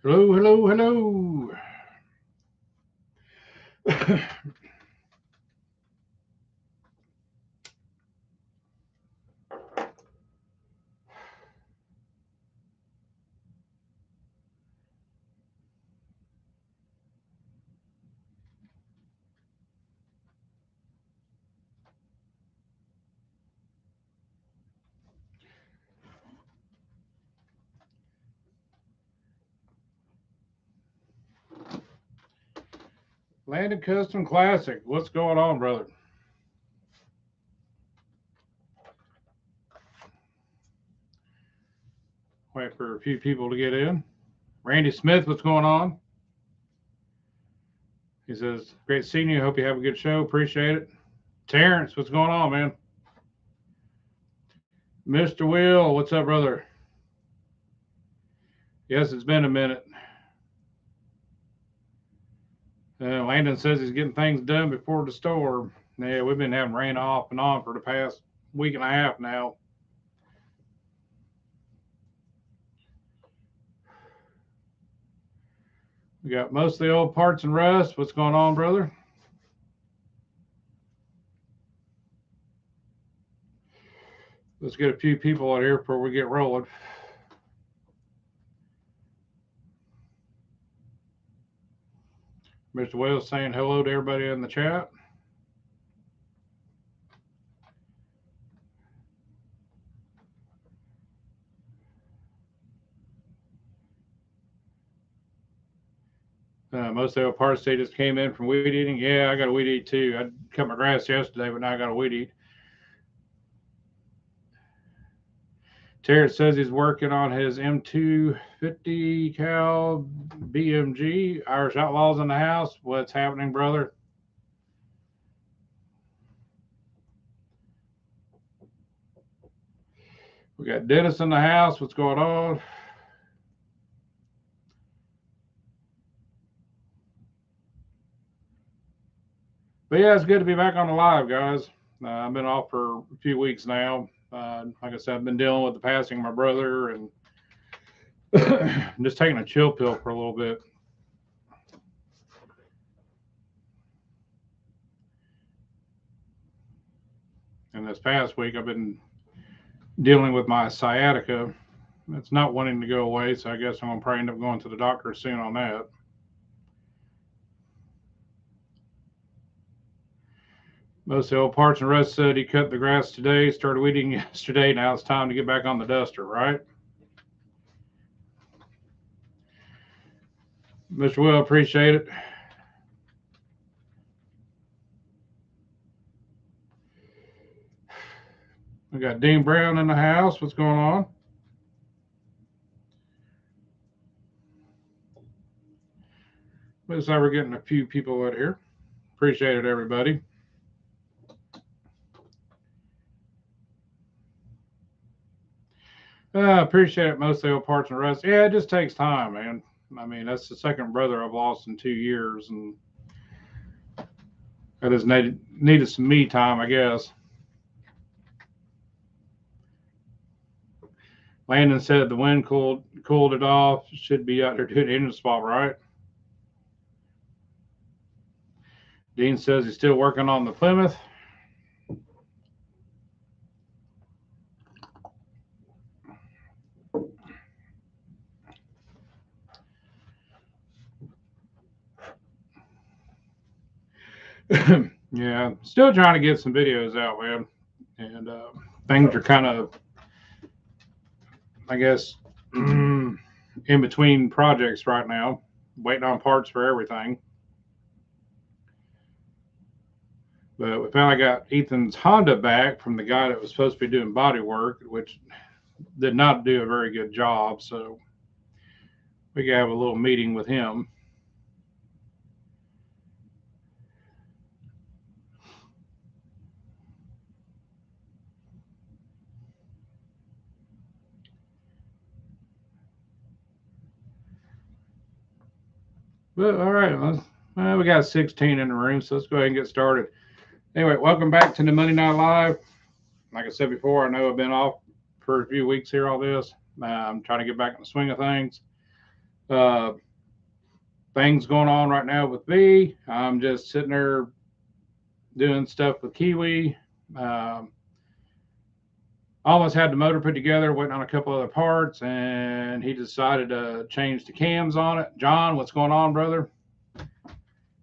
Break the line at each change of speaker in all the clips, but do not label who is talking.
Hello, hello, hello. Landed Custom Classic. What's going on, brother? Wait for a few people to get in. Randy Smith, what's going on? He says, great seeing you. Hope you have a good show. Appreciate it. Terrence, what's going on, man? Mr. Will, what's up, brother? Yes, it's been a minute. Landon says he's getting things done before the storm. Yeah, we've been having rain off and on for the past week and a half now. We got most of the old parts and rust. What's going on, brother? Let's get a few people out here before we get rolling. Mr. Wells saying hello to everybody in the chat. Most of the parts they just came in from weed eating. Yeah, I got a weed eat too. I cut my grass yesterday, but now I got a weed eat. Terrence says he's working on his M250 cal BMG. Irish Outlaws in the house. What's happening, brother? We got Dennis in the house. What's going on? But yeah, it's good to be back on the live, guys. I've been off for a few weeks now. Like I said, I've been dealing with the passing of my brother and just taking a chill pill for a little bit. And this past week, I've been dealing with my sciatica. It's not wanting to go away, so I guess I'm going to probably end up going to the doctor soon on that. Most of the old parts and rust said he cut the grass today, started weeding yesterday. Now it's time to get back on the duster, right? Mr. Will, appreciate it. We got Dean Brown in the house. What's going on? Looks like we're getting a few people out here. Appreciate it, everybody. Appreciate it. Most of the old parts and rust. Yeah, it just takes time, man. I mean, that's the second brother I've lost in 2 years, and I just needed some me time, I guess. Landon said the wind cooled it off. Should be out there doing the engine swap, right? Dean says he's still working on the Plymouth. Yeah, still trying to get some videos out, man. And things are kind of, I guess, in between projects right now, waiting on parts for everything. But we finally got Ethan's Honda back from the guy that was supposed to be doing body work, which did not do a very good job. So we got to have a little meeting with him. But all right, we got 16 in the room, so let's go ahead and get started. Anyway, welcome back to the Monday Night Live. Like I said before, I know I've been off for a few weeks here, all this. I'm trying to get back in the swing of things. Things going on right now with me. I'm just sitting there doing stuff with Kiwi. Um, Almost had the motor put together, waiting on a couple other parts, and he decided to change the cams on it. John, what's going on, brother?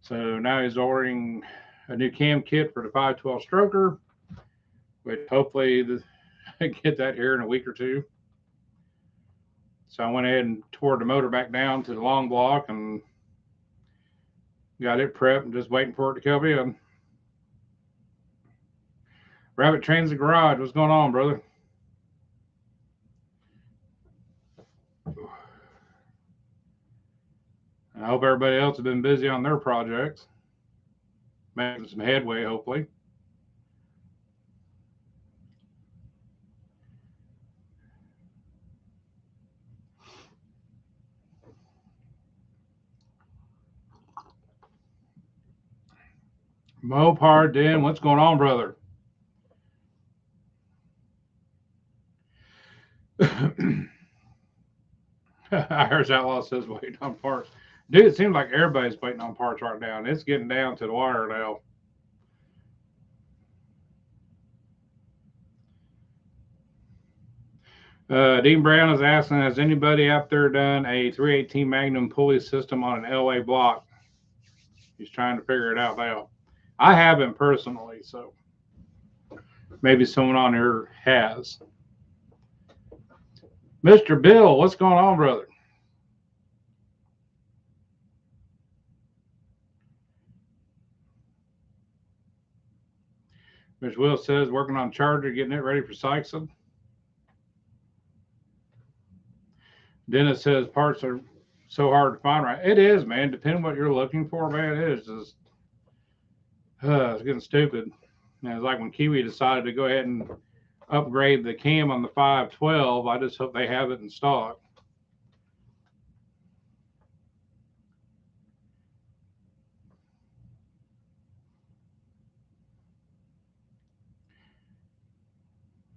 So now he's ordering a new cam kit for the 512 stroker, which hopefully get that here in a week or two. So I went ahead and tore the motor back down to the long block and got it prepped and just waiting for it to come in. Rabbit Transit Garage, what's going on, brother? I hope everybody else has been busy on their projects, making some headway, hopefully. Mopar Den, what's going on, brother? Irish Outlaw says waiting on parts. Dude, it seems like everybody's waiting on parts right now, and it's getting down to the wire now. Dean Brown is asking, has anybody out there done a 318 Magnum pulley system on an LA block? He's trying to figure it out now. I haven't personally, so maybe someone on here has. Mr. Bill, what's going on, brother? Mr. Will says working on charger, getting it ready for cycling. Dennis says parts are so hard to find right. It is, man. Depending what you're looking for, man, it is just it's getting stupid. And it's like when Kiwi decided to go ahead and upgrade the cam on the 512. I just hope they have it in stock.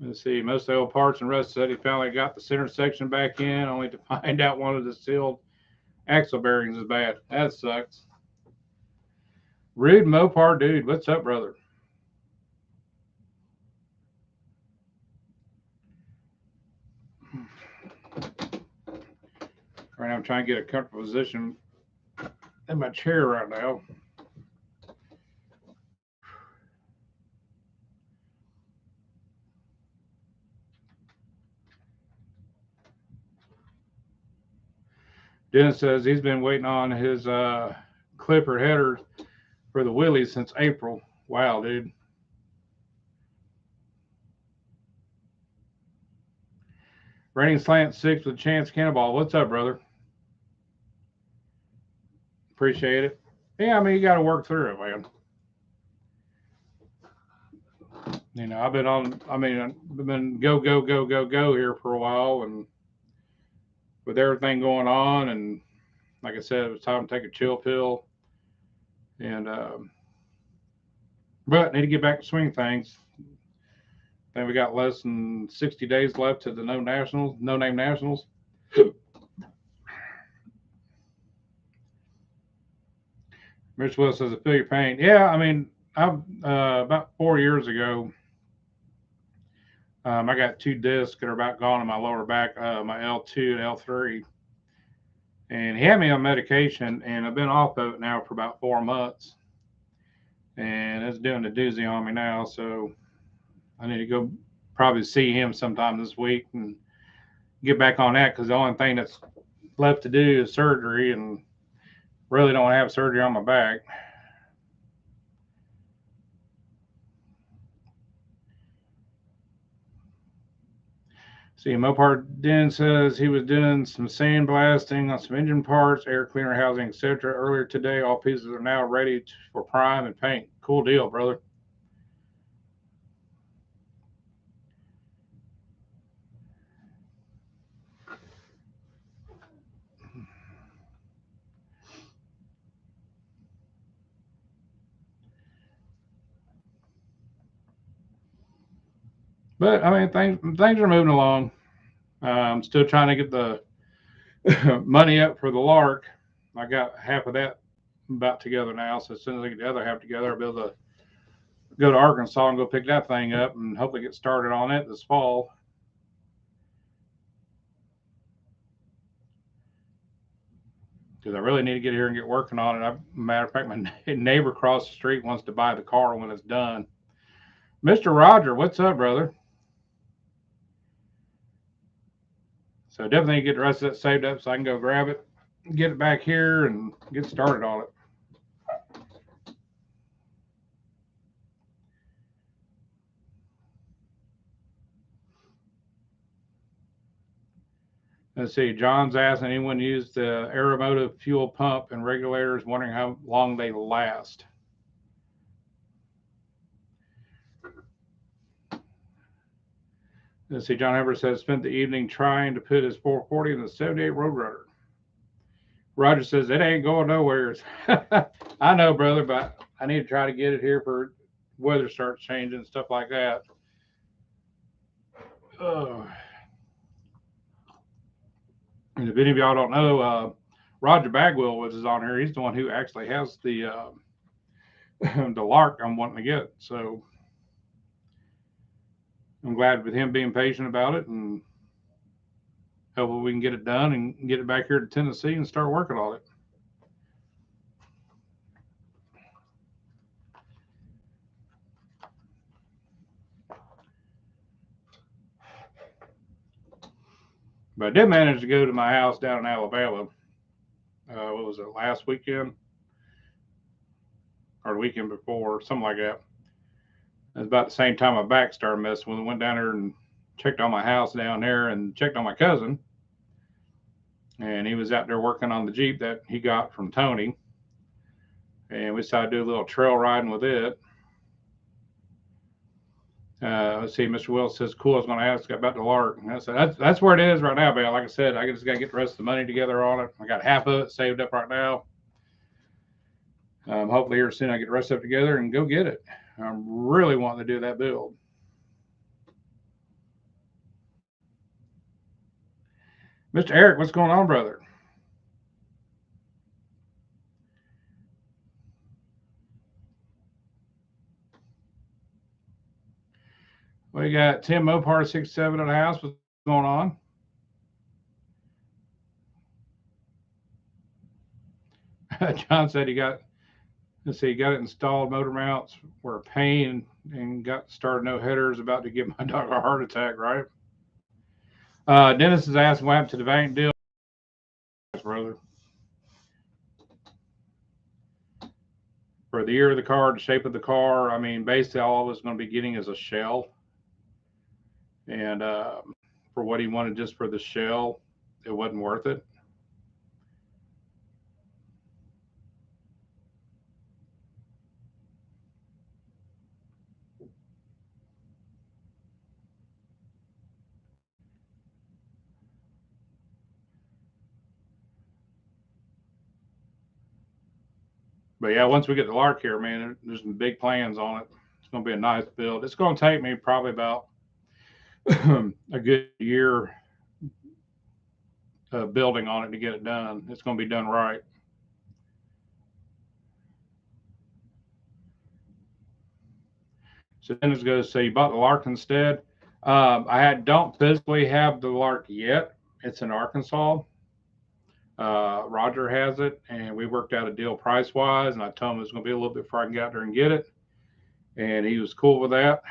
Let's see. Most of the old parts and Russ said he finally got the center section back in, only to find out one of the sealed axle bearings is bad. That sucks. Rude Mopar dude, what's up, brother? Right now, I'm trying to get a comfortable position in my chair right now. Dennis says he's been waiting on his clipper header for the wheelies since April. Wow, dude. Raining Slant 6 with Chance Cannonball. What's up, brother? Appreciate it. Yeah, I mean, you got to work through it, man. You know, I've been go here for a while, and with everything going on, and like I said, it was time to take a chill pill. And, but need to get back to swing things. I think we got less than 60 days left to the no name nationals. Rich Will says, I feel your pain. Yeah, I mean, I've about 4 years ago, I got 2 discs that are about gone in my lower back, my L2 and L3. And he had me on medication, and I've been off of it now for about 4 months. And it's doing a doozy on me now, so I need to go probably see him sometime this week and get back on that, because the only thing that's left to do is surgery, and really don't have surgery on my back. See, Mopar Den says he was doing some sandblasting on some engine parts, air cleaner housing, etc. earlier today. All pieces are now ready for prime and paint. Cool deal, brother. But I mean, things are moving along. I'm still trying to get the money up for the Lark. I got half of that about together now. So as soon as I get the other half together, I'll be able to go to Arkansas and go pick that thing up and hopefully get started on it this fall. Because I really need to get here and get working on it. Matter of fact, my neighbor across the street wants to buy the car when it's done. Mr. Roger, what's up, brother? So definitely get the rest of that saved up so I can go grab it, get it back here, and get started on it. Let's see. John's asking anyone used the Aeromotive fuel pump and regulators, wondering how long they last. Let's see. John Everett says spent the evening trying to put his 440 in the 78 Roadrunner. Roger says it ain't going nowhere. I know, brother, but I need to try to get it here for weather starts changing, stuff like that. And if any of y'all don't know, Roger Bagwell was on here. He's the one who actually has the the Lark I'm wanting to get. So I'm glad with him being patient about it, and hopefully we can get it done and get it back here to Tennessee and start working on it. But I did manage to go to my house down in Alabama. What was it, last weekend? Or the weekend before, something like that. It was about the same time my back started messing with it. Went down there and checked on my house down there and checked on my cousin. And he was out there working on the Jeep that he got from Tony. And we decided to do a little trail riding with it. Let's see, Mr. Wills says, cool, I was going to ask about the Lark. And I said, that's where it is right now, man. Like I said, I just got to get the rest of the money together on it. I got half of it saved up right now. Hopefully here soon I get the rest of it together and go get it. I'm really wanting to do that build. Mr. Eric, what's going on, brother? We got Tim Mopar 67 at the house. What's going on? John said he got, let's see, he got it installed. Motor mounts were a pain and got started no headers. About to give my dog a heart attack, right? Dennis is asking what happened to the valiant deal, brother. For the year of the car, the shape of the car, I mean, basically all I was going to be getting is a shell. And for what he wanted just for the shell, it wasn't worth it. But yeah, once we get the Lark here, man, there's some big plans on it. It's going to be a nice build. It's going to take me probably about a good year building on it to get it done. It's going to be done right. So then it goes, so you bought the Lark instead. I don't physically have the Lark yet. It's in Arkansas. Roger has it, and we worked out a deal price wise, and I told him it was going to be a little bit before I can get out there and get it, and he was cool with that.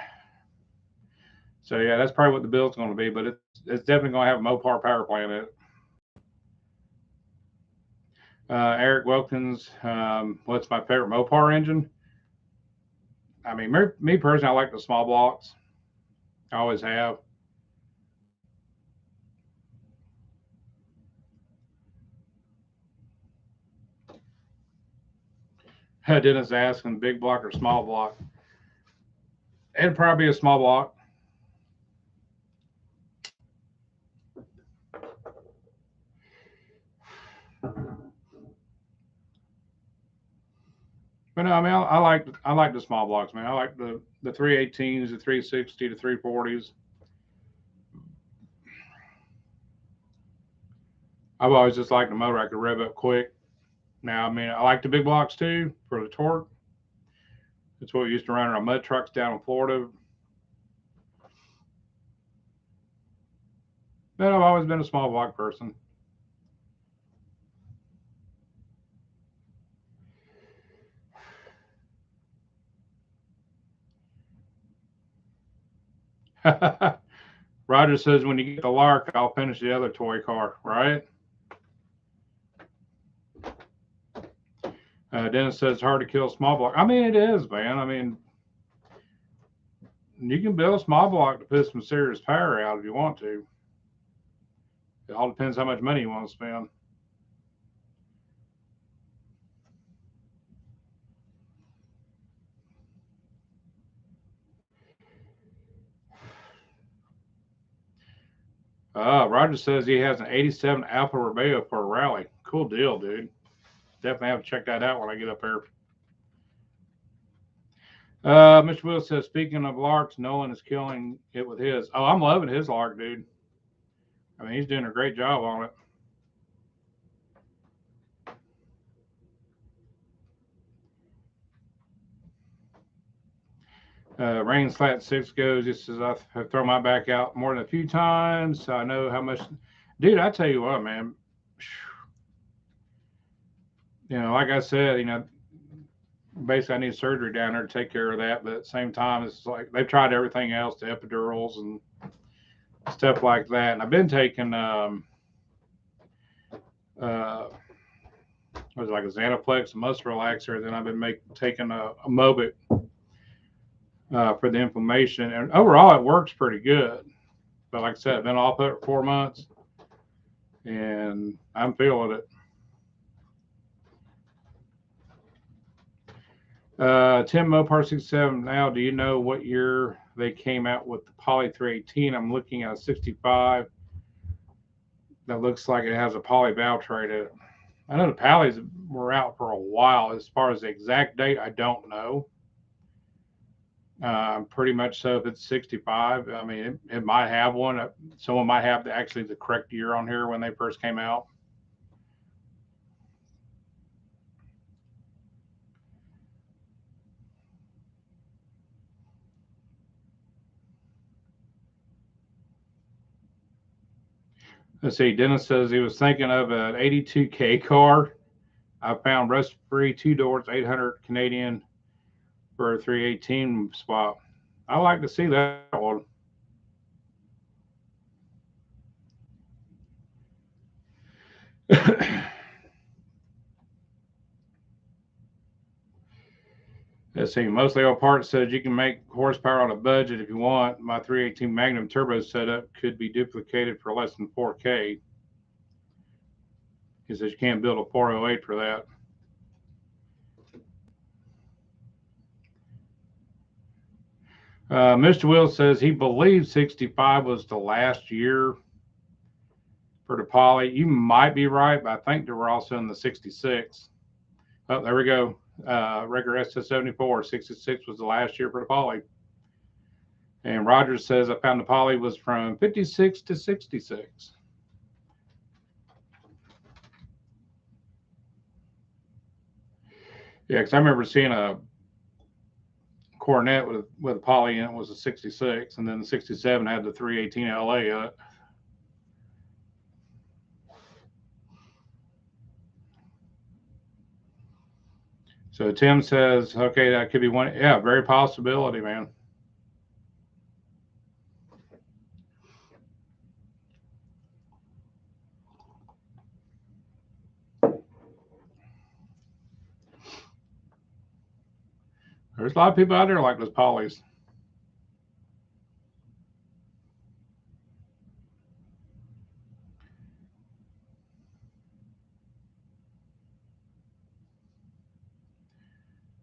So yeah, that's probably what the build's going to be, but it's definitely going to have a Mopar power plant in it. Eric Wilkins, what's my favorite Mopar engine? I mean, me personally, I like the small blocks. I always have. Dennis asking big block or small block. It'd probably be a small block. But no, I mean, I like the small blocks, man. I like the 318s, the 360, the 340s. I've always just liked a motor I could rev up quick. Now, I mean, I like the big blocks too for the torque. That's what we used to run our mud trucks down in Florida. But I've always been a small block person. Roger says when you get the Lark, I'll finish the other toy car, right? Dennis says it's hard to kill a small block. I mean, it is, man. I mean, you can build a small block to put some serious power out if you want to. It all depends how much money you want to spend. Roger says he has an 87 Alfa Romeo for a rally. Cool deal, dude. Definitely have to check that out when I get up there. Mr. Will says, speaking of Larks, Nolan is killing it with his. Oh, I'm loving his Lark, dude. I mean, he's doing a great job on it. Rain Slat 6 goes, just as I have thrown my back out more than a few times. So I know how much. Dude, I tell you what, man. You know, like I said, you know, basically I need surgery down there to take care of that. But at the same time, it's like they've tried everything else, the epidurals and stuff like that. And I've been taking, what was it, like a Xanaflex, a muscle relaxer. Then I've been taking a Mobit for the inflammation. And overall, it works pretty good. But like I said, I've been off it for 4 months and I'm feeling it. Tim Mopar 67. Now, do you know what year they came out with the Poly 318? I'm looking at a 65 that looks like it has a poly valve tray in it. I know the Pallies were out for a while. As far as the exact date, I don't know. Pretty much so if it's 65. I mean, it might have one. Someone might have actually the correct year on here when they first came out. Let's see. Dennis says he was thinking of an 82K car. I found rust free 2 doors, 800 Canadian for a 318 swap. I like to see that one. Let's see. Mostly all parts says you can make horsepower on a budget if you want. My 318 Magnum turbo setup could be duplicated for less than 4K. He says you can't build a 408 for that. Mr. Will says he believes 65 was the last year for the Poly. You might be right, but I think they were also in the 66. Oh, there we go. Record SS74. 66 was the last year for the Poly. And Rogers says I found the Poly was from 56 to 66. Yeah, because I remember seeing a Coronet with a Poly in it was a 66, and then the 67 had the 318 LA in it. So Tim says, okay, that could be one. Yeah, very possibility, man. There's a lot of people out there like those Polys.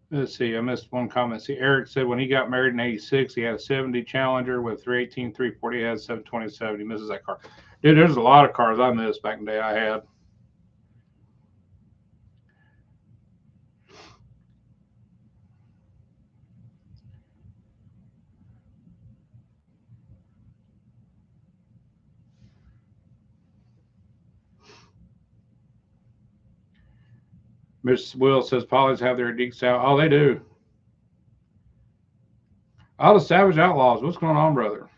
Let's see, I missed one comment. See, Eric said when he got married in 86, he had a 70 Challenger with 318, 340, he had 727. He misses that car. Dude, there's a lot of cars I missed back in the day I had. Miss Will says Polly's have their deeks out. Oh, they do. All the Savage Outlaws. What's going on, brother?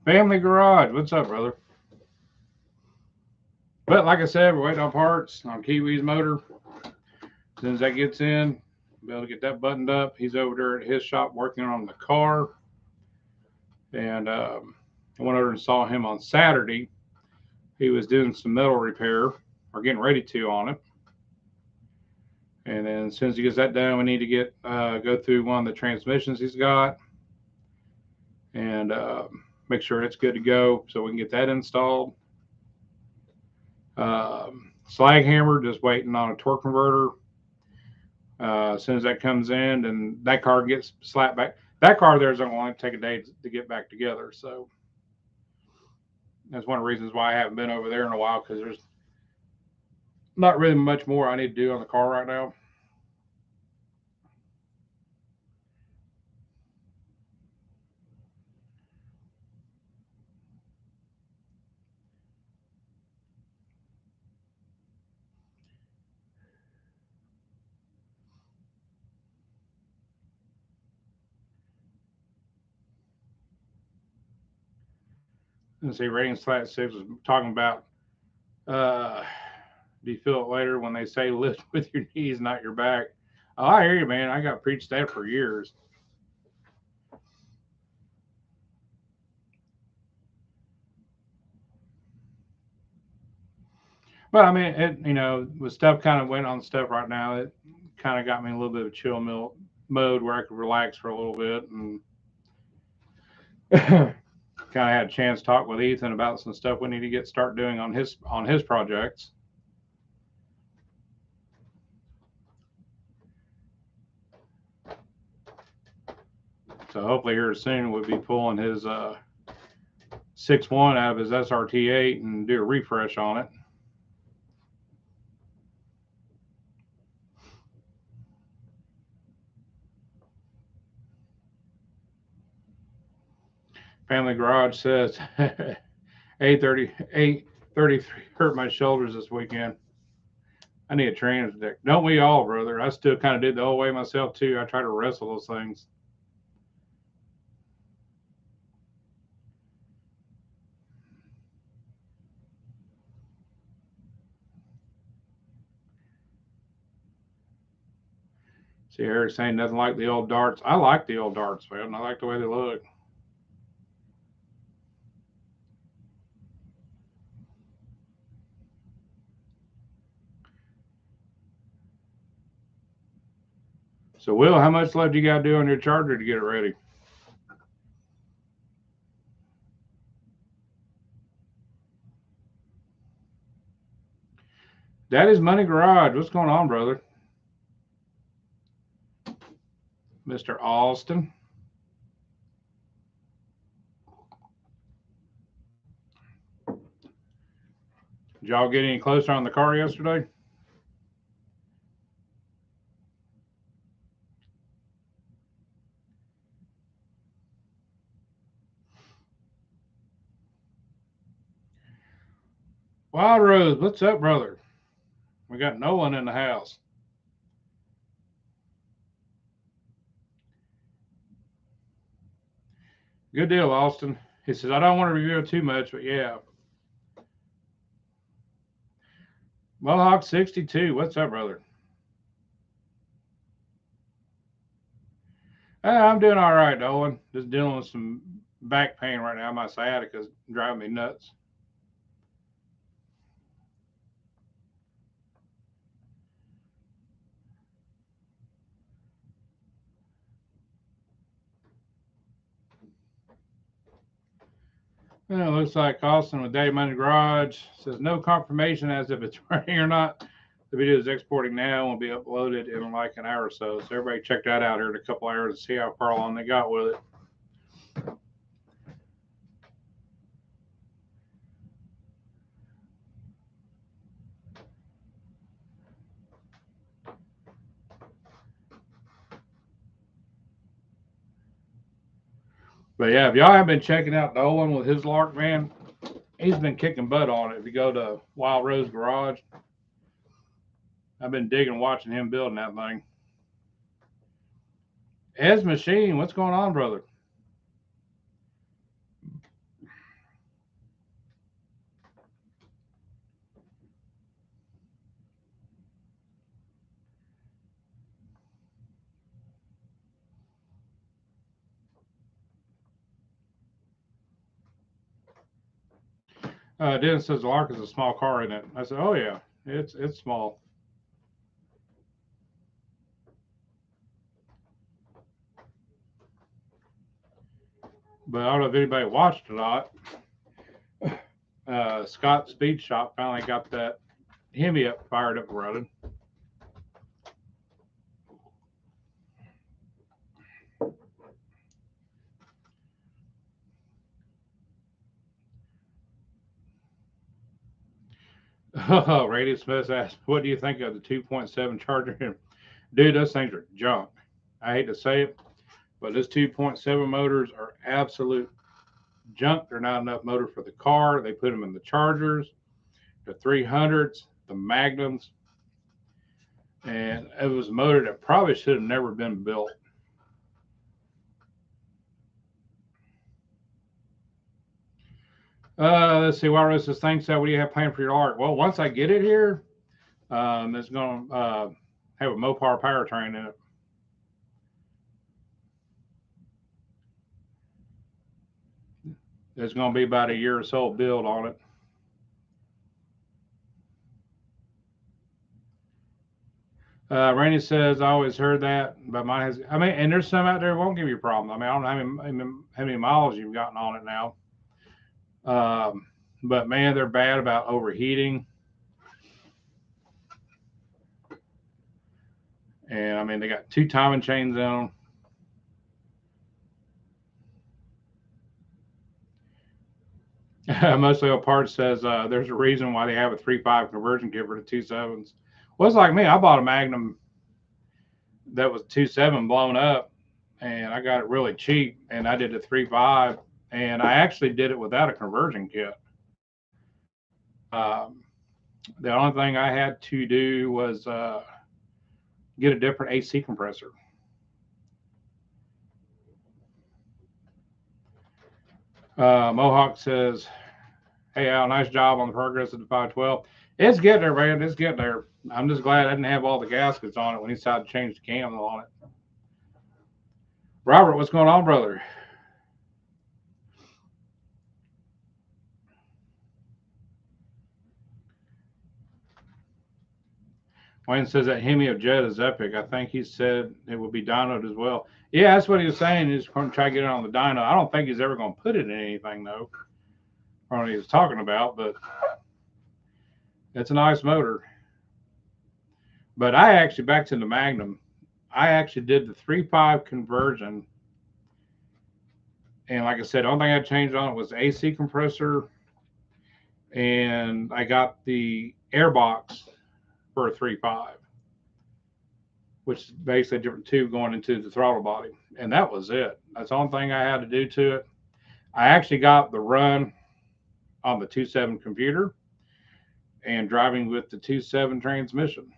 Family Garage. What's up, brother? But like I said, we're waiting on parts on Kiwi's motor. As soon as that gets in, we'll be able to get that buttoned up. He's over there at his shop working on the car. And I went over and saw him on Saturday. He was doing some metal repair, or getting ready to on it. And then as soon as he gets that done, we need to get go through one of the transmissions he's got and make sure it's good to go so we can get that installed. Slag hammer, just waiting on a torque converter. As soon as that comes in and that car gets slapped back, that car there is going to take a day to get back together. So that's one of the reasons why I haven't been over there in a while, because there's not really much more I need to do on the car right now. And see, Rating Slat 6 was talking about do you feel it later when they say lift with your knees, not your back? Oh, I hear you, man. I got preached that for years. But I mean, with stuff kind of went on stuff right now, it kind of got me a little bit of chill mode where I could relax for a little bit, and kind of had a chance to talk with Ethan about some stuff we need to start doing on his projects. So hopefully here soon we'll be pulling his 6.1 out of his SRT8 and do a refresh on it. Family Garage says 833 hurt my shoulders this weekend. I need a trainer's deck. Don't we all, brother? I still kind of did the old way myself too. I try to wrestle those things. See, Eric saying doesn't like the old darts. I like the old darts, man. I like the way they look. So, Will, how much left you got to do on your charger to get it ready? Daddy's Money Garage. What's going on, brother? Mr. Alston. Did y'all get any closer on the car yesterday? Wild Rose, what's up, brother? We got Nolan in the house. Good deal, Austin. He says, I don't want to reveal too much, but yeah. Mohawk 62, what's up, brother? I'm doing all right, Nolan. Just dealing with some back pain right now. My sciatica's driving me nuts. Looks like Austin with Daddy Money Garage says no confirmation as if it's raining or not. The video is exporting now and will be uploaded in like an hour or so. So everybody check that out here in a couple hours and see how far along they got with it. But yeah, if y'all have been checking out the old one with his Lark, man, he's been kicking butt on it. If you go to Wild Rose Garage, I've been digging watching him building that thing. Ed's Machine, what's going on, brother? Dennis says the Lark is a small car, isn't it? I said, oh yeah, it's small. But I don't know if anybody watched or not. Scott Speed Shop finally got that Hemi up, fired up and running. Oh, Radio Smith asked, what do you think of the 2.7 Charger? Dude, those things are junk. I hate to say it, but those 2.7 motors are absolute junk. They're not enough motor for the car. They put them in the Chargers, the 300s, the Magnums, and it was a motor that probably should have never been built. Let's see. Wild Rose says, thanks. What do you have planned for your Lark? Well, once I get it here, it's going to have a Mopar powertrain in it. There's going to be about a year or so build on it. Rainey says, I always heard that, but mine has, I mean, and there's some out there that won't give you a problem. I mean, I don't know how many miles you've gotten on it now. But man, they're bad about overheating. And I mean, they got 2 timing chains on them. Mostly a part says there's a reason why they have a 3.5 conversion kit for the 2.7s. Well, it's like me. I bought a Magnum that was 2.7 blown up, and I got it really cheap. And I did a 3.5, and I actually did it without a conversion kit. The only thing I had to do was get a different AC compressor. Mohawk says, hey, Al, nice job on the progress of the 512. It's getting there, man. It's getting there. I'm just glad I didn't have all the gaskets on it when he decided to change the cam on it. Robert, what's going on, brother? Wayne says that Hemi of Jet is epic. I think he said it will be dynoed as well. Yeah, that's what he was saying. He's going to try to get it on the dyno. I don't think he's ever going to put it in anything, though. I don't know what he was talking about, but it's a nice motor. But I actually, back to the Magnum, I actually did the 3.5 conversion. And like I said, the only thing I changed on it was the AC compressor. And I got the airbox for a 3.5, which is basically a different tube going into the throttle body. And that was it. That's the only thing I had to do to it. I actually got the run on the 2.7 computer and driving with the 2.7 transmission.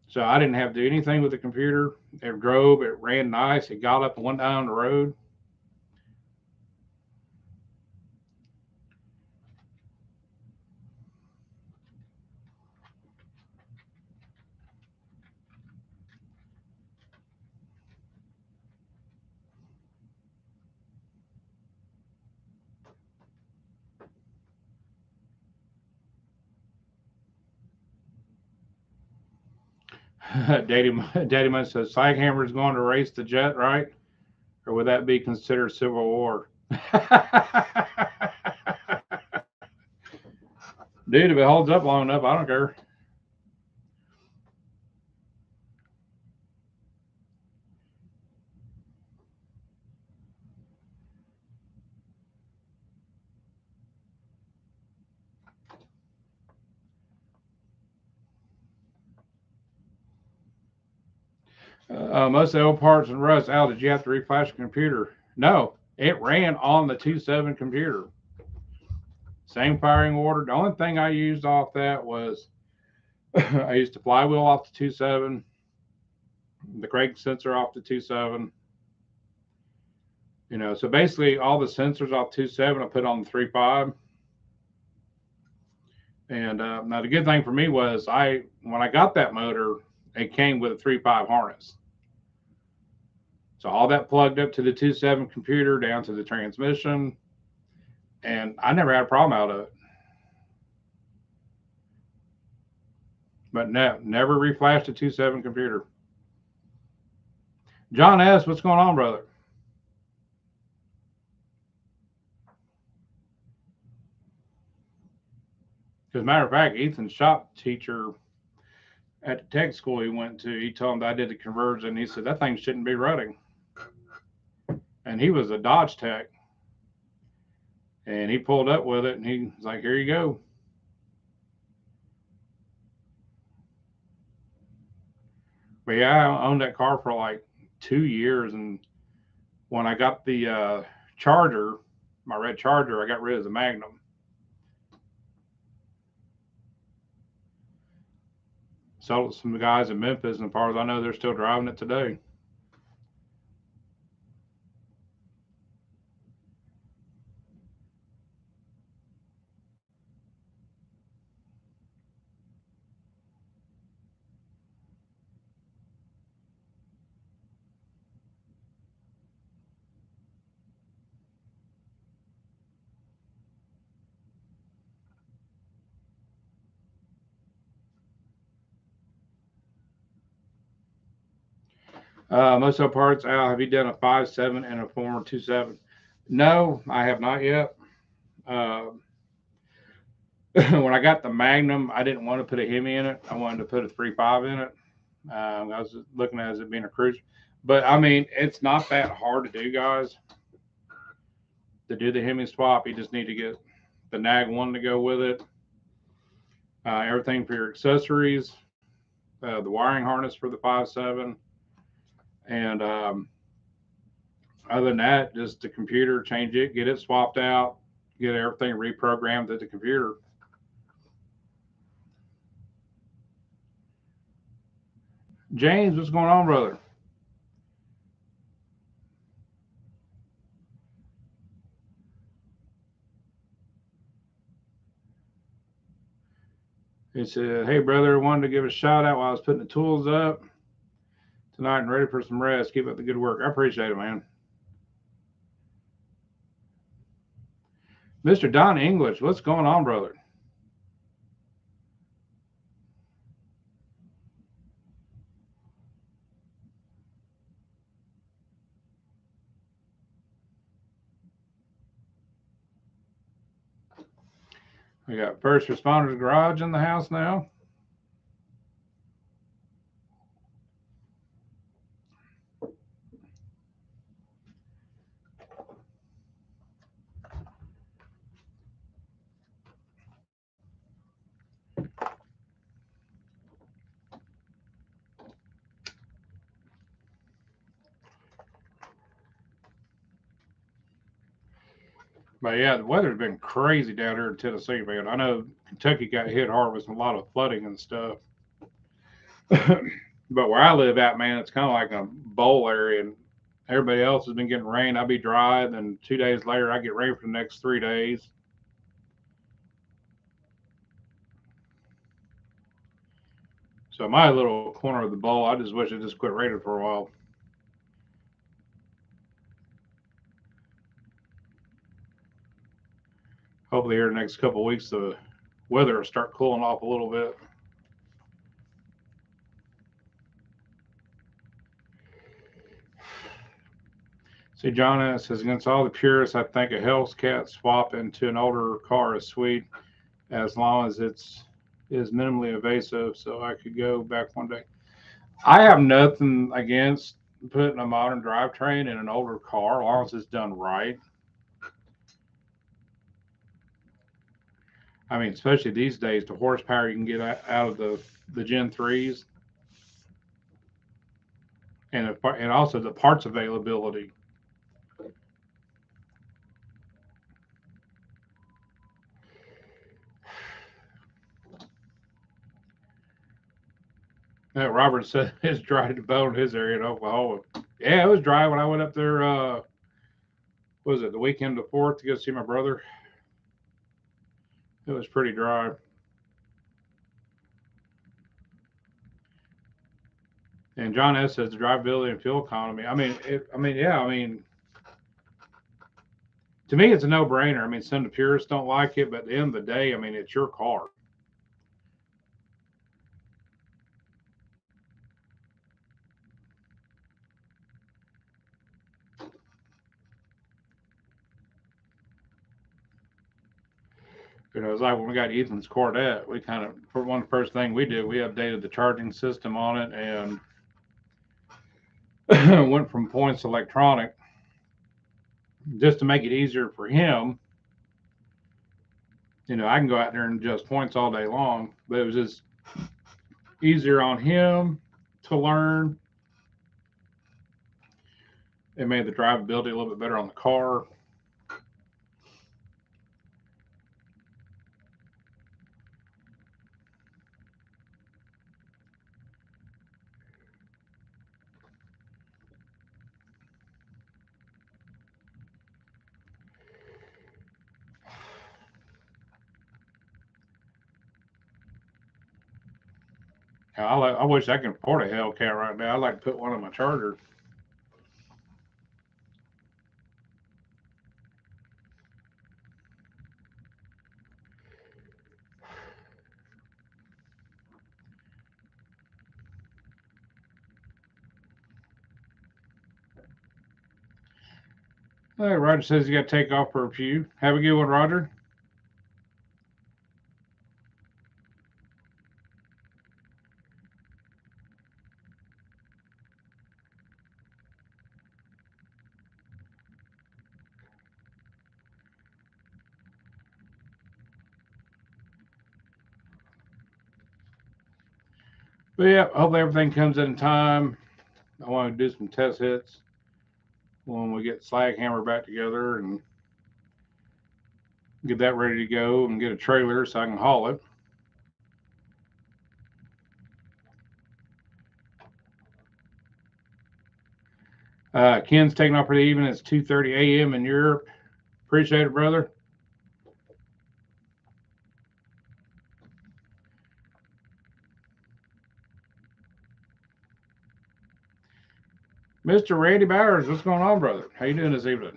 So I didn't have to do anything with the computer. It drove, it ran nice, it got up and went down the road. Daddy Mun says, Slighammer is going to race the Jet, right? Or would that be considered Civil War? Dude, if it holds up long enough, I don't care. Most of the old parts and rust out. Did you have to reflash the computer? No, it ran on the 2.7 computer. Same firing order. The only thing I used off that was I used the flywheel off the 2.7, the crank sensor off the 2.7. You know, so basically all the sensors off 2.7 I put on the 3.5. And now the good thing for me was when I got that motor, it came with a 3.5 harness. So all that plugged up to the 2.7 computer down to the transmission, and I never had a problem out of it. But no, never reflashed a 2.7 computer. John S., what's going on, brother? As a matter of fact, Ethan's shop teacher at the tech school he went to, he told him that I did the conversion. He said, that thing shouldn't be running. And he was a Dodge tech. And he pulled up with it, and he was like, here you go. But yeah, I owned that car for like 2 years. And when I got the Charger, my red Charger, I got rid of the Magnum. Sold it to some guys in Memphis, and as far as I know, they're still driving it today. Most of the parts, Al, have you done a 5.7 and a former 2.7? No, I have not yet. When I got the Magnum, I didn't want to put a Hemi in it. I wanted to put a 3.5 in it. I was looking at it as it being a cruiser. But I mean, it's not that hard to do, guys. To do the Hemi swap, you just need to get the Nag 1 to go with it. Everything for your accessories, the wiring harness for the 5.7. And other than that, just the computer, change it, get it swapped out, get everything reprogrammed to the computer. James, what's going on, brother? He said, hey, brother, wanted to give a shout out while I was putting the tools up tonight and ready for some rest. Keep up the good work. I appreciate it, man. Mr. Don English, what's going on, brother? We got First Responders Garage in the house now. But yeah, the weather's been crazy down here in Tennessee, man. I know Kentucky got hit hard with a lot of flooding and stuff. But where I live at, man, it's kind of like a bowl area, and everybody else has been getting rain. I'll be dry, and then 2 days later, I get rain for the next 3 days. So my little corner of the bowl, I just wish it just quit raining for a while. Hopefully, here in the next couple of weeks, the weather will start cooling off a little bit. See, John says, against all the purists, I think a Hellcat swap into an older car is sweet. as long as it's is minimally invasive. So I could go back one day. I have nothing against putting a modern drivetrain in an older car, as long as it's done right. I mean, especially these days, the horsepower you can get out of the Gen threes, and also the parts availability. Robert said it's dry to bone in his area in Oklahoma. Yeah, it was dry when I went up there. What was it, the weekend before, to go see my brother? It was pretty dry. And John S says drivability and fuel economy. I mean, to me, it's a no-brainer. I mean, some of the purists don't like it, but at the end of the day, I mean, it's your car. You know, it's like when we got Ethan's Corvette, we kind of, for one first thing we did, we updated the charging system on it and went from points to electronic just to make it easier for him. You know, I can go out there and adjust points all day long, but it was just easier on him to learn. It made the drivability a little bit better on the car. I wish I could afford a Hellcat right now. I'd like to put one on my Charger. Hey, Roger says you got to take off for a few. Have a good one, Roger. But yeah, hopefully everything comes in time. I want to do some test hits when we get Slag Hammer back together and get that ready to go and get a trailer so I can haul it. Ken's taking off for the evening. It's 2:30 a.m. in Europe. Appreciate it, brother. Mr. Randy Bowers, what's going on, brother? How you doing this evening?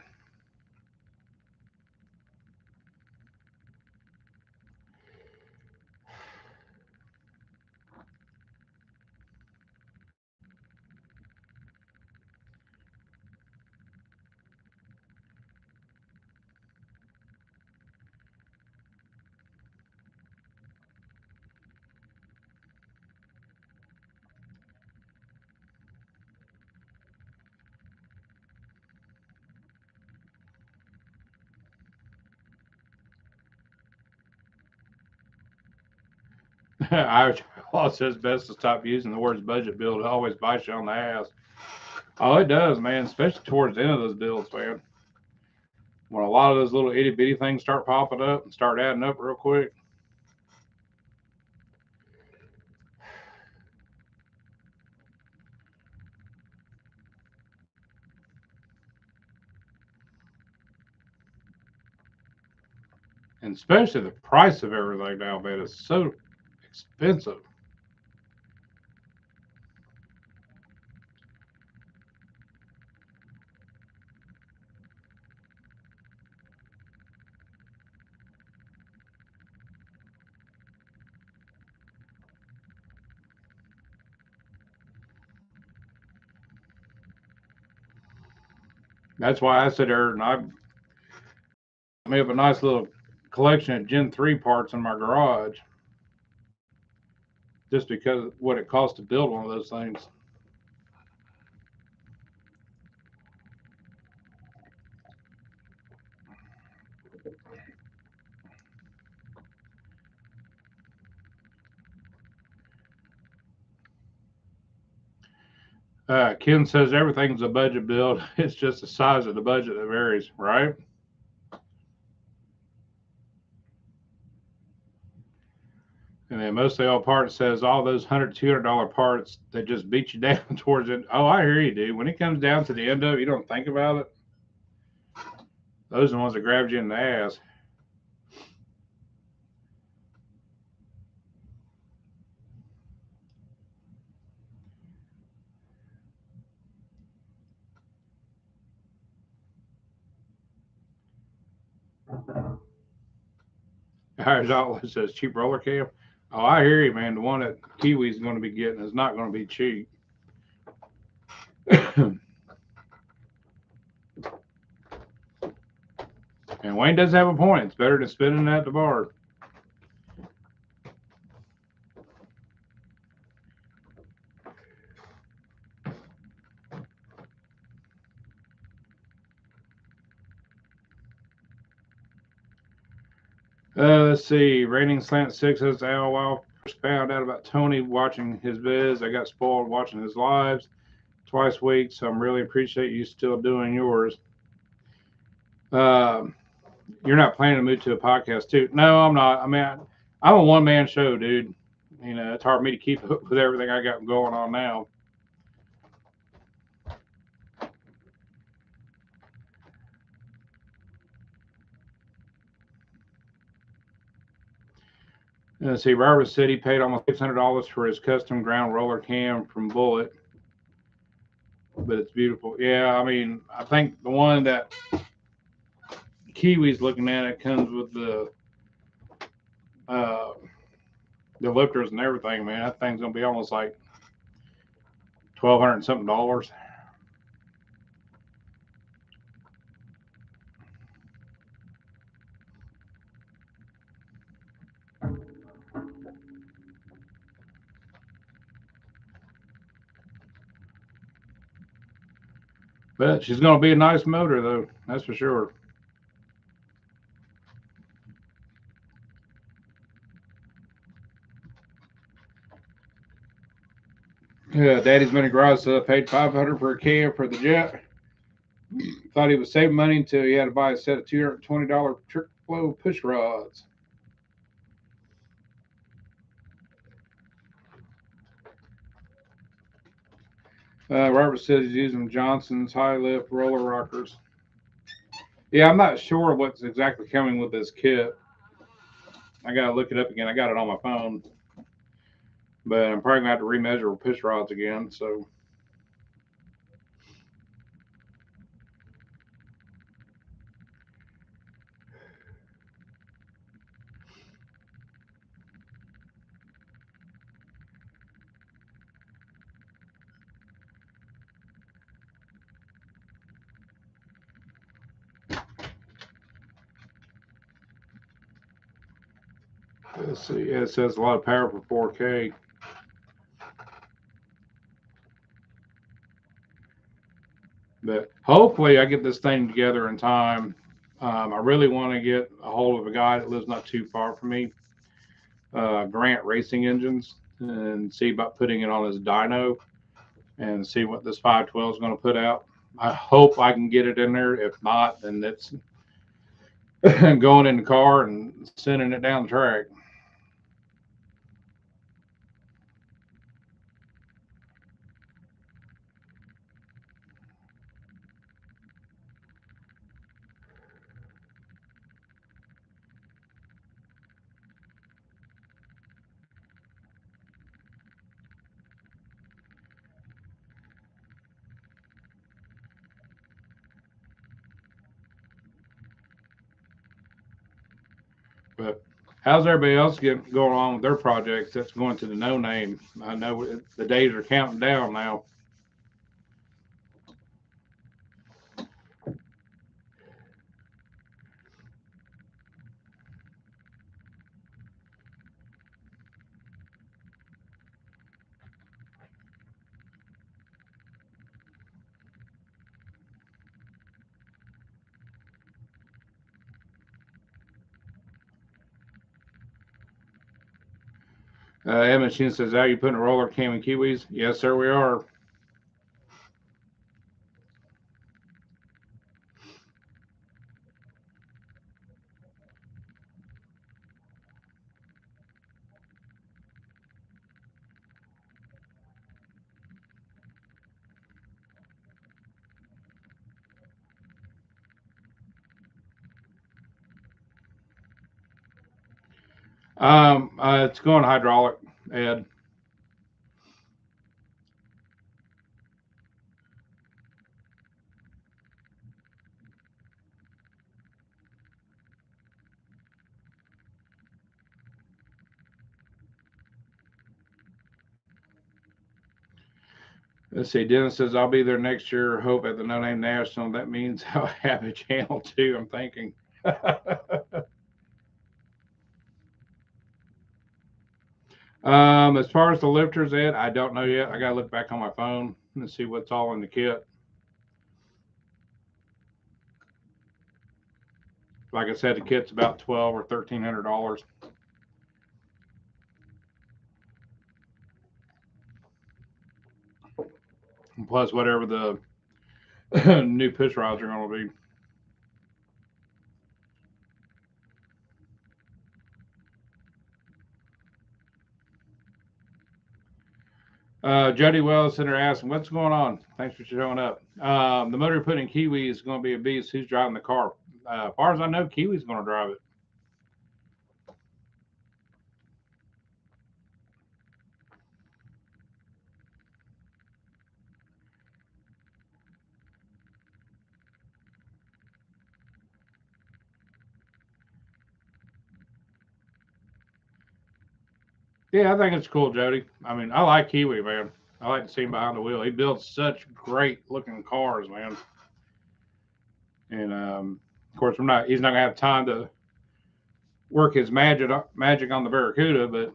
I also says best to stop using the words budget build. It always bites you on the ass. Oh, it does, man, especially towards the end of those builds, man. When a lot of those little itty bitty things start popping up and start adding up real quick. And especially the price of everything now, man, is so expensive. That's why I sit there and I have a nice little collection of Gen 3 parts in my garage just because of what it costs to build one of those things. Ken says everything's a budget build. It's just the size of the budget that varies, right? And then mostly all parts says all those $100, $200 parts that just beat you down towards it. Oh, I hear you, dude. When it comes down to the end of it, you don't think about it. Those are the ones that grabbed you in the ass. Hires Outlet says cheap roller cam. Oh, I hear you, man. The one that Kiwi's going to be getting is not going to be cheap. And Wayne does have a point. It's better than spending at the bar. Let's see. Raining Slant 6 says, LOL. First found out about Tony watching his vids. I got spoiled watching his lives twice a week, so I'm really appreciate you still doing yours. You're not planning to move to a podcast, too? No, I'm not. I mean, I'm a one-man show, dude. You know, it's hard for me to keep up with everything I got going on now. Let's see, Robert said he paid almost $600 for his custom ground roller cam from Bullet, but it's beautiful. Yeah, I mean, I think the one that Kiwi's looking at, it comes with the lifters and everything, man. That thing's gonna be almost like $1,200 and something dollars. But she's gonna be a nice motor, though. That's for sure. Yeah, Daddy's Mini Garage paid $500 for a cam for the jet. Thought he was saving money until he had to buy a set of $220 trick flow push rods. Robert says he's using Johnson's high lift roller rockers. Yeah, I'm not sure what's exactly coming with this kit. I gotta look it up again. I got it on my phone, but I'm probably gonna have to remeasure push rods again. So, let's see. Yeah, it says a lot of power for 4K. But hopefully, I get this thing together in time. I really want to get a hold of a guy that lives not too far from me, Grant Racing Engines, and see about putting it on his dyno and see what this 512 is going to put out. I hope I can get it in there. If not, then it's going in the car and sending it down the track. But how's everybody else going on with their projects that's going to the no name? I know the days are counting down now. Emma Sheen says, "Are you putting a roller cam in Kiwis?" Yes, sir, we are. It's going hydraulic, Ed. Let's see. Dennis says, "I'll be there next year. Hope at the No Name National. That means I'll have a channel too." I'm thinking. As far as the lifters, Ed, I don't know yet. I gotta look back on my phone and see what's all in the kit. Like I said, the kit's about $1,200 or $1,300. Plus whatever the new push rods are going to be. Jody Wells in there asking, "What's going on?" Thanks for showing up. The motor put in Kiwi is going to be a beast. Who's driving the car? As far as I know, Kiwi's going to drive it. Yeah, I think it's cool, Jody. I mean, I like Kiwi, man. I like to see him behind the wheel. He builds such great looking cars, man. And of course, he's not gonna have time to work his magic on the Barracuda, but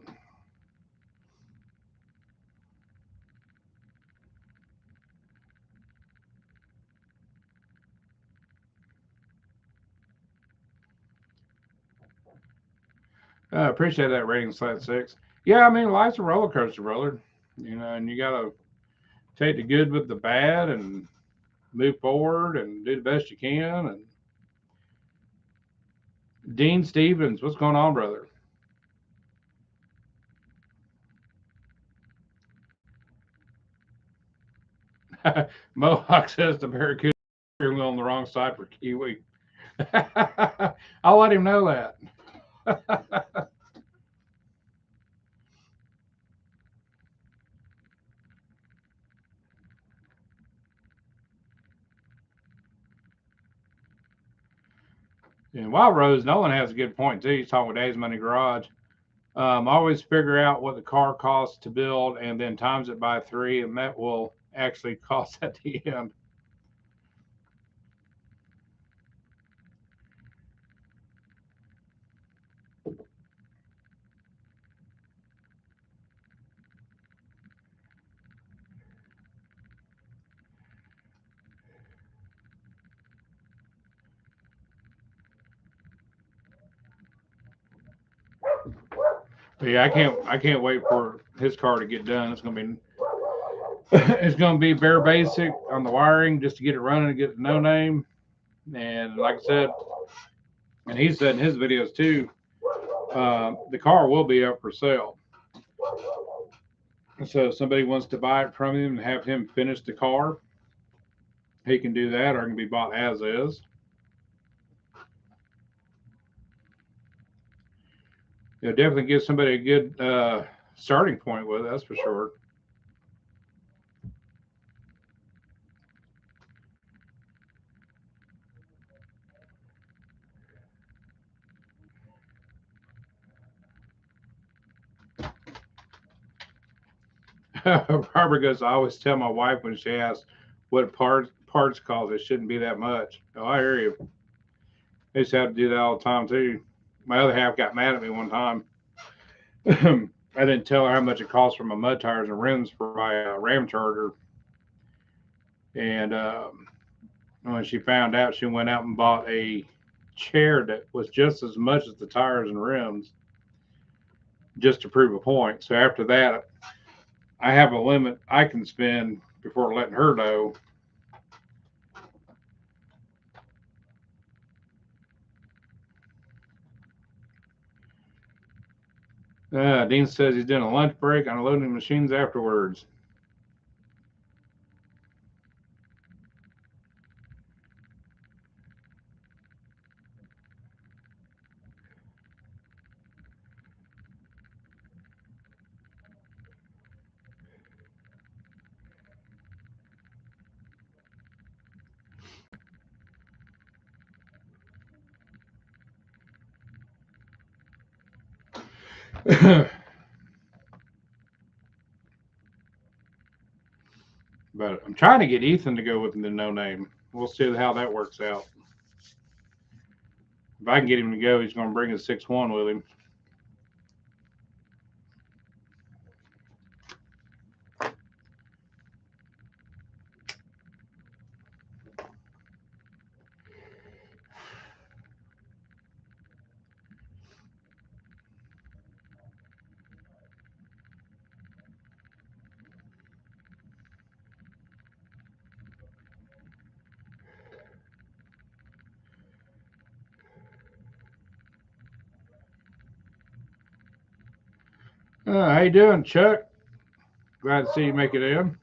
I appreciate that rating, /6. Yeah, I mean, life's a roller coaster, brother. And you gotta take the good with the bad and move forward and do the best you can. And Dean Stevens, what's going on, brother? Mohawk says the Barracuda steering wheel on the wrong side for Kiwi. I'll let him know that. And Wild Rose, Nolan has a good point too. He's talking with Days Money Garage. Always figure out what the car costs to build and then times it by 3, and that will actually cost at the end. But yeah, I can't wait for his car to get done. It's gonna be bare basic on the wiring just to get it running and get the no name. And like I said, and he said in his videos too, the car will be up for sale. So if somebody wants to buy it from him and have him finish the car, he can do that, or it can be bought as is. Definitely give somebody a good starting point with it, that's for sure. Barbara goes, "I always tell my wife when she asks what parts cost, it shouldn't be that much." Oh, I hear you. I used to have to do that all the time too. My other half got mad at me one time. I didn't tell her how much it cost for my mud tires and rims for my Ram Charger, and when she found out, she went out and bought a chair that was just as much as the tires and rims. just to prove a point. So after that, I have a limit I can spend before letting her know. Dean says he's doing a lunch break, unloading machines afterwards. But I'm trying to get Ethan to go with the no name. We'll see how that works out. If I can get him to go, he's going to bring his 6'1" with him. How you doing, Chuck? Glad to see you make it in.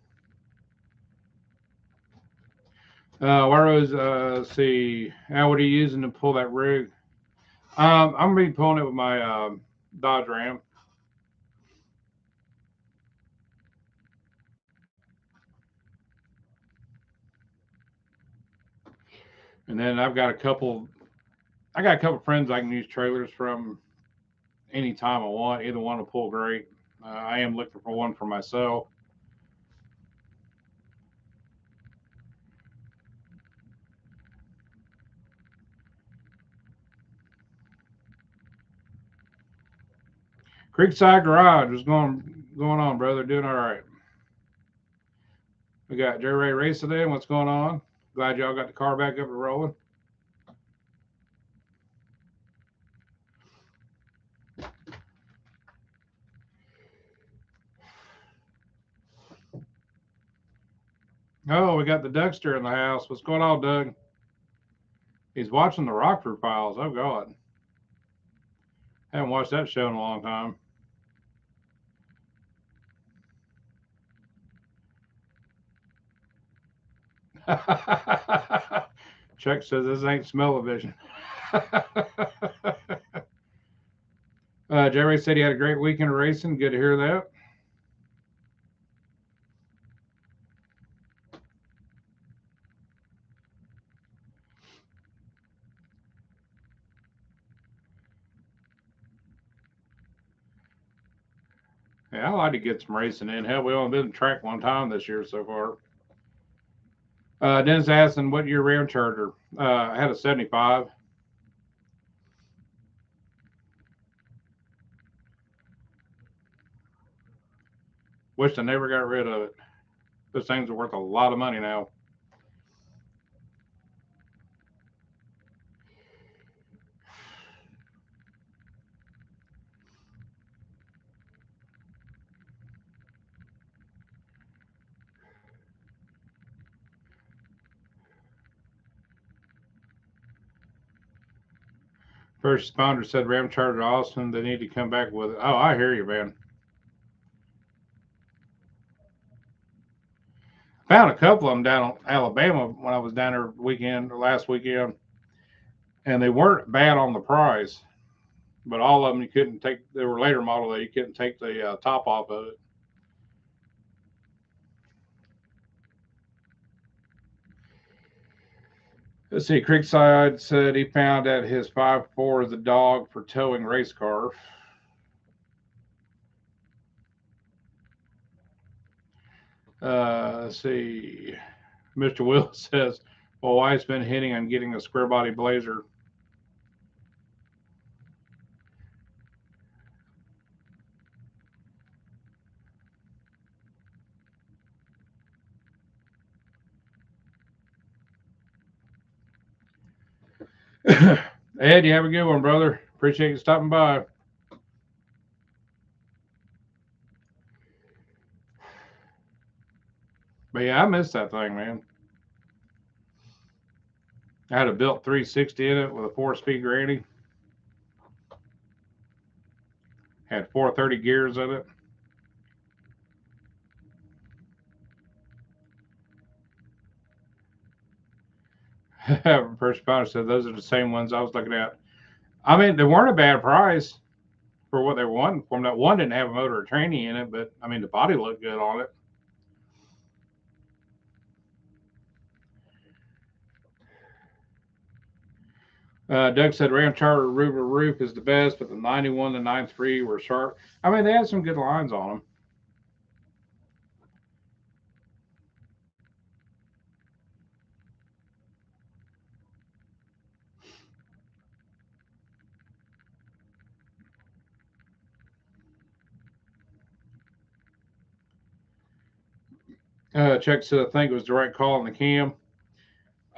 Where was see? What are you using to pull that rig? I'm gonna be pulling it with my Dodge Ram. And then I've got a couple. I got a couple friends I can use trailers from anytime I want. Either one will pull great. I am looking for one for myself. Creekside Garage, what's going on, brother? Doing all right. We got Jerry Ray Race today. What's going on? Glad y'all got the car back up and rolling. Oh, we got the Duckster in the house. What's going on, Doug? He's watching the Rockford Files. Oh God, haven't watched that show in a long time. Chuck says this ain't smell-o-vision. Jerry said he had a great weekend of racing. Good to hear that. Yeah, I like to get some racing in. Hell, we only been to track one time this year so far. Dennis asking, what year Ram Charger? I had a 75. Wish I never got rid of it. Those things are worth a lot of money now. First responder said Ram Charger Austin. They need to come back with it. Oh, I hear you, man. Found a couple of them down in Alabama when I was down there last weekend, and they weren't bad on the price, but all of them you couldn't take. They were later model that you couldn't take the top off of it. Let's see. Creekside said he found at his 5'4" as a dog for towing race car. Let's see. Mr. Will says, well, wife's been hitting on getting a square body blazer. Ed, you have a good one, brother. Appreciate you stopping by. But yeah, I missed that thing, man. I had a built 360 in it with a 4-speed granny. Had 430 gears in it. First responder said those are the same ones I was looking at. I mean, they weren't a bad price for what they were wanting from that. One didn't have a motor or tranny in it, but I mean, the body looked good on it. Doug said Ram Charter Ruger roof is the best, but the 91 and 93 were sharp. I mean, they had some good lines on them. Chuck said, I think it was the right call on the cam.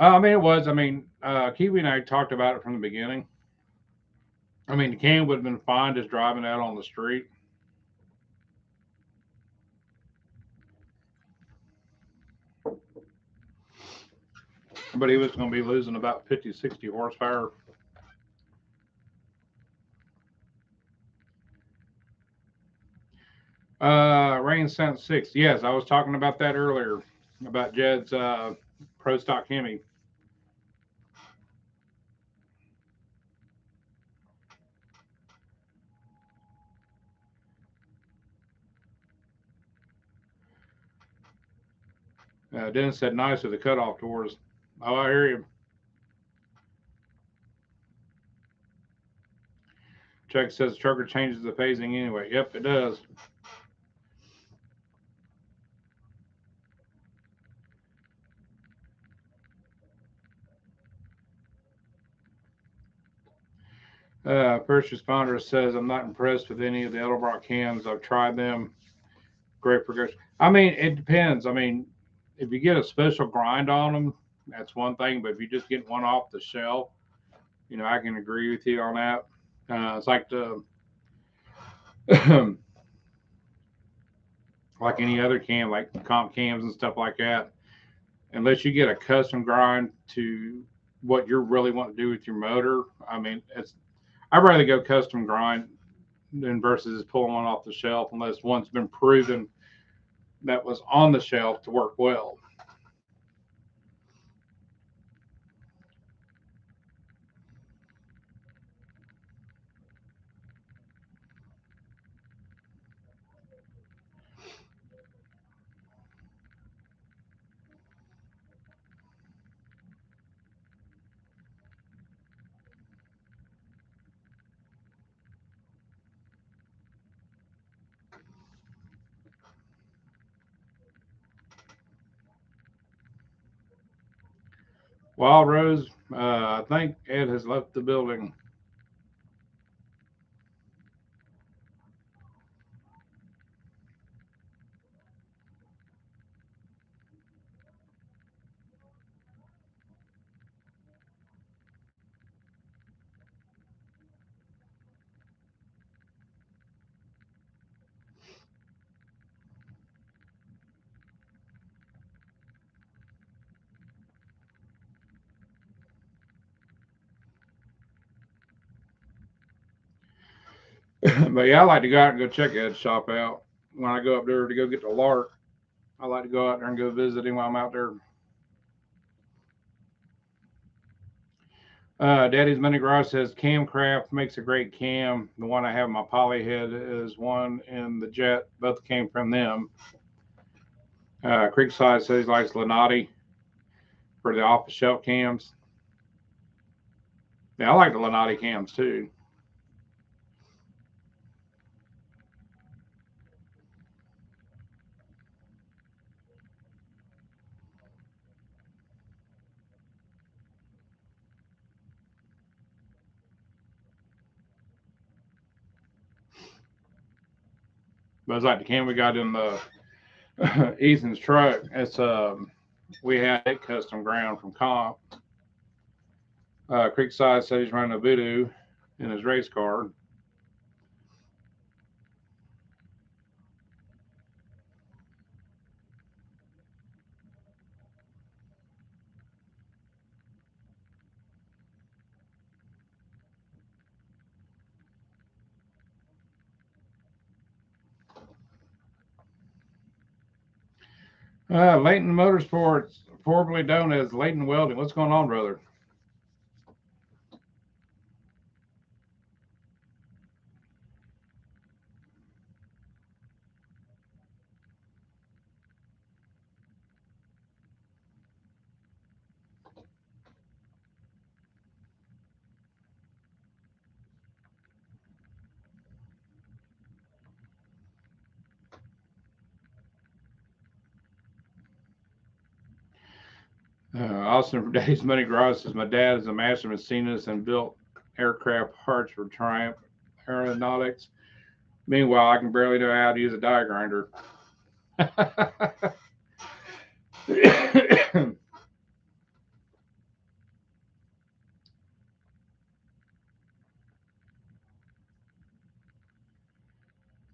I mean, it was. I mean, Kiwi and I talked about it from the beginning. I mean, the cam would have been fine just driving out on the street. But he was going to be losing about 50, 60 horsepower. Rain Sound 6. Yes, I was talking about that earlier, about Jed's Pro Stock Hemi. Dennis said nice with the cutoff doors. Oh, I hear you. Chuck says trucker changes the phasing anyway. Yep, it does. First responder says I'm not impressed with any of the Edelbrock cams. I've tried them. Great progression. I mean, it depends. I mean, if you get a special grind on them, that's one thing. But if you just get one off the shelf, I can agree with you on that. It's like the like any other cam, like comp cams and stuff like that. Unless you get a custom grind to what you're really wanting to do with your motor, I mean, I'd rather go custom grind than versus pulling one off the shelf unless one's been proven that was on the shelf to work well. Wild Rose, I think Ed has left the building. But yeah, I like to go out and go check Ed's shop out. When I go up there to go get the Lark, I like to go out there and go visit him while I'm out there. Daddy's Money Garage says Camcraft makes a great cam. The one I have in my poly head is one in the Jet. Both came from them. Creekside says he likes Lenati for the off the shelf cams. Yeah, I like the Lenati cams too. But it's like the cam we got in the Ethan's truck. It's we had it custom ground from comp. Creekside said he's running a Voodoo in his race car. Leighton Motorsports, formerly known as Leighton Welding. What's going on, brother? Austin from Daddy's Money Garage says, my dad is a master machinist and built aircraft parts for Triumph Aeronautics. Meanwhile, I can barely know how to use a die grinder.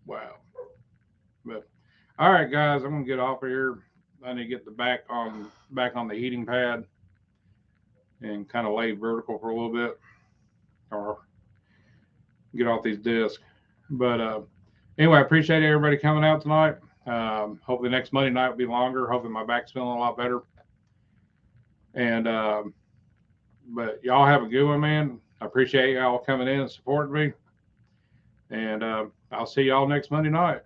Wow. But all right, guys, I'm gonna get off of here. I need to get the back on the heating pad and kind of lay vertical for a little bit, or get off these discs. But anyway, I appreciate everybody coming out tonight. Hopefully next Monday night will be longer. Hopefully my back's feeling a lot better. And but y'all have a good one, man. I appreciate y'all coming in and supporting me. And I'll see y'all next Monday night.